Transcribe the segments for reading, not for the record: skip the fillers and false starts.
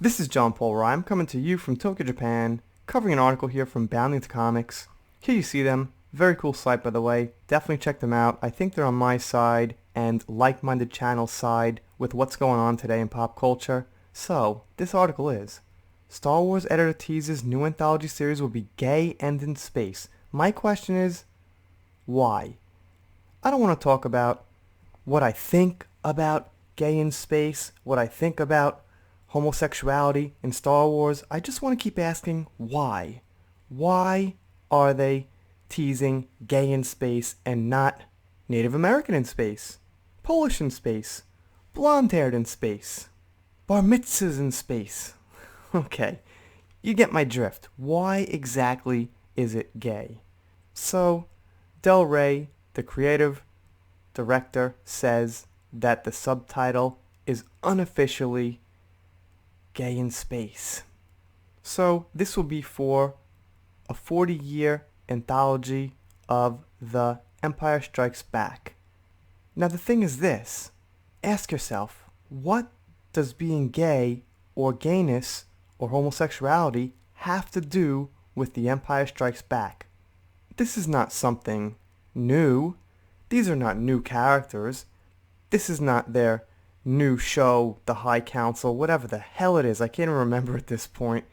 This is John Paul Rhyme coming to you from Tokyo, Japan, covering an article here from Bounding to Comics. Here you see them. Very cool site, by the way. Definitely check them out. I think they're on my side and like-minded channel's side with what's going on today in pop culture. So, this article is, Star Wars editor teases new anthology series will be gay and in space. My question is, why? I don't want to talk about what I think about gay in space, what I think about homosexuality in Star Wars. I just want to keep asking why. Why are they teasing gay in space and not Native American in space, Polish in space, blonde-haired in space, bar mitzvahs in space? Okay, you get my drift. Why exactly is it gay? So, Del Rey, the creative director, says that the subtitle is unofficially gay in space. So this will be for a 40-year anthology of The Empire Strikes Back. Now the thing is this, ask yourself, what does being gay or gayness or homosexuality have to do with The Empire Strikes Back? This is not something new. These are not new characters. This is not their new show, The High Council, whatever the hell it is. I can't even remember at this point.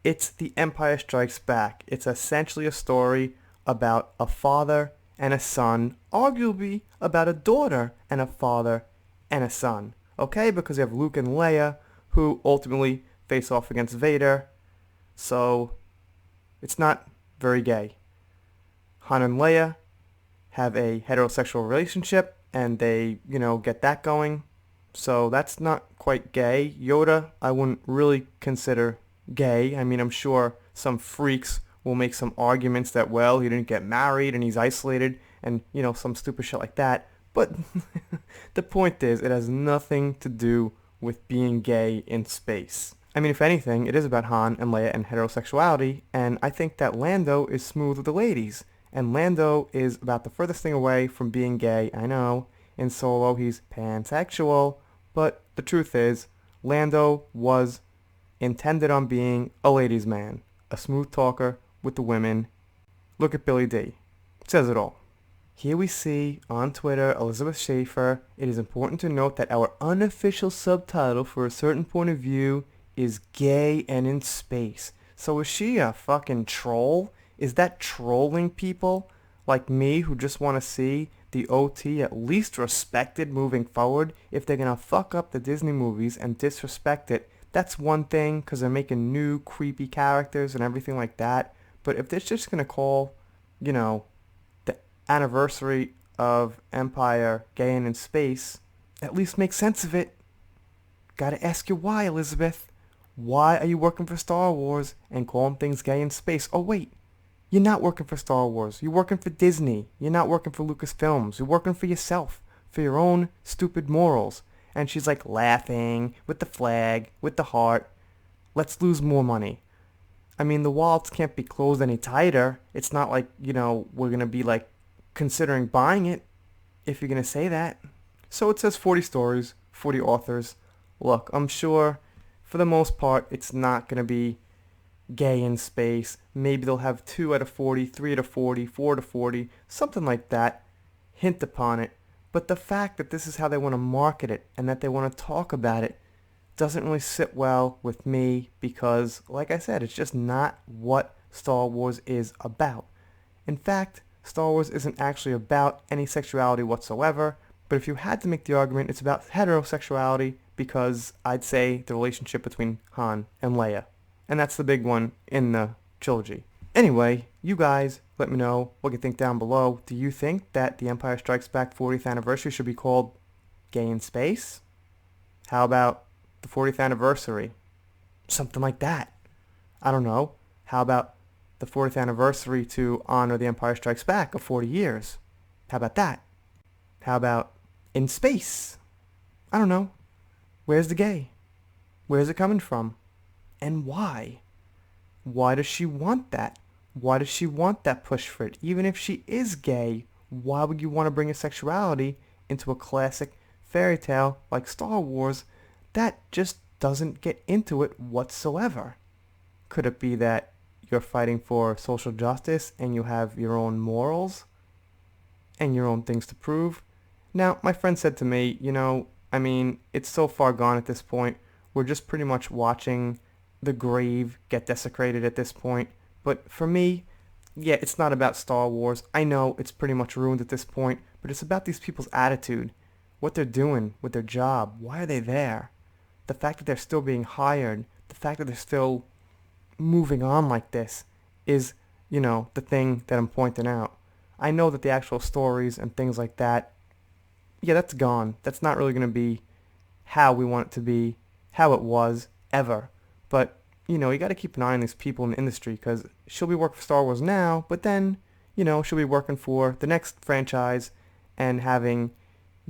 It's The Empire Strikes Back. It's essentially a story about a father and a son, arguably about a daughter and a father and a son. Okay? Because you have Luke and Leia, who ultimately face off against Vader. So, it's not very gay. Han and Leia have a heterosexual relationship, and they, get that going. So that's not quite gay. Yoda, I wouldn't really consider gay. I mean, I'm sure some freaks will make some arguments that, well, he didn't get married and he's isolated and, some stupid shit like that. But the point is, it has nothing to do with being gay in space. I mean, if anything, it is about Han and Leia and heterosexuality, and I think that Lando is smooth with the ladies. And Lando is about the furthest thing away from being gay, I know. In Solo, he's pansexual. But the truth is, Lando was intended on being a ladies' man, a smooth talker with the women. Look at Billy D. Says it all. Here we see on Twitter, Elizabeth Schaefer, it is important to note that our unofficial subtitle for a certain point of view is gay and in space. So is she a fucking troll? Is that trolling people like me who just want to see the OT at least respected moving forward? If they're going to fuck up the Disney movies and disrespect it, that's one thing because they're making new creepy characters and everything like that. But if they're just going to call, the anniversary of Empire gay and in space, at least make sense of it. Gotta ask you why, Elizabeth. Why are you working for Star Wars and calling things gay in space? Oh wait, you're not working for Star Wars. You're working for Disney. You're not working for Lucasfilms. You're working for yourself, for your own stupid morals. And she's like laughing with the flag, with the heart. Let's lose more money. I mean, the wallets can't be closed any tighter. It's not like, we're going to be like considering buying it if you're going to say that. So it says 40 stories, 40 authors. Look, I'm sure for the most part it's not going to be gay in space. Maybe they'll have 2 out of 40, 3 out of 40, 4 out of 40, something like that. Hint upon it. But the fact that this is how they want to market it and that they want to talk about it doesn't really sit well with me because, like I said, it's just not what Star Wars is about. In fact, Star Wars isn't actually about any sexuality whatsoever, but if you had to make the argument, it's about heterosexuality because I'd say the relationship between Han and Leia. And that's the big one in the trilogy. Anyway, you guys, let me know what you think down below. Do you think that The Empire Strikes Back 40th anniversary should be called Gay in Space? How about the 40th anniversary? Something like that. I don't know. How about the 40th anniversary to honor The Empire Strikes Back of 40 years? How about that? How about in space? I don't know. Where's the gay? Where's it coming from? And why? Why does she want that? Why does she want that push for it? Even if she is gay, why would you want to bring a sexuality into a classic fairy tale like Star Wars? That just doesn't get into it whatsoever. Could it be that you're fighting for social justice and you have your own morals and your own things to prove? Now, my friend said to me, it's so far gone at this point. We're just pretty much watching the grave get desecrated at this point. But for me, yeah, it's not about Star Wars. I know it's pretty much ruined at this point, but it's about these people's attitude, what they're doing with their job. Why are they there? The fact that they're still being hired, the fact that they're still moving on like this is, the thing that I'm pointing out. I know that the actual stories and things like that, yeah, that's gone. That's not really going to be how we want it to be, how it was, ever. But, you got to keep an eye on these people in the industry, because she'll be working for Star Wars now, but then, she'll be working for the next franchise and having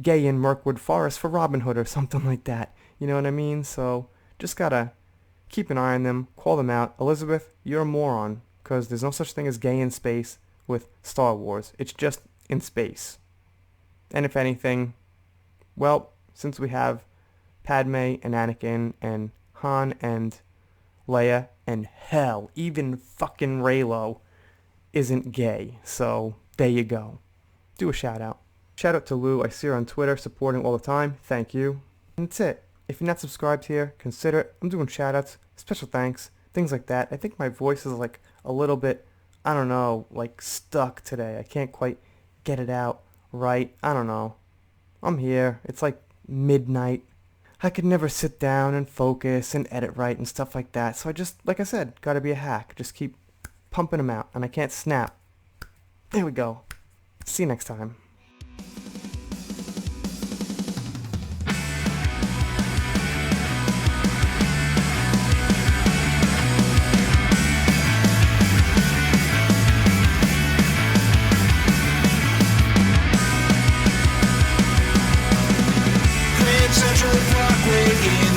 Gay in Mirkwood Forest for Robin Hood or something like that. You know what I mean? So just got to keep an eye on them, call them out. Elizabeth, you're a moron, because there's no such thing as gay in space with Star Wars. It's just in space. And if anything, well, since we have Padme and Anakin and Han and Leia, and hell, even fucking Reylo isn't gay. So there you go. Do a shout out. Shout out to Lou. I see her on Twitter supporting all the time. Thank you. And that's it. If you're not subscribed here, consider it. I'm doing shout outs, special thanks, things like that. I think my voice is like a little bit, I don't know, like stuck today. I can't quite get it out right. I don't know. I'm here. It's like midnight. I could never sit down and focus and edit right and stuff like that. So I just, like I said, gotta be a hack. Just keep pumping them out. And I can't snap. There we go. See you next time. Central Parkway in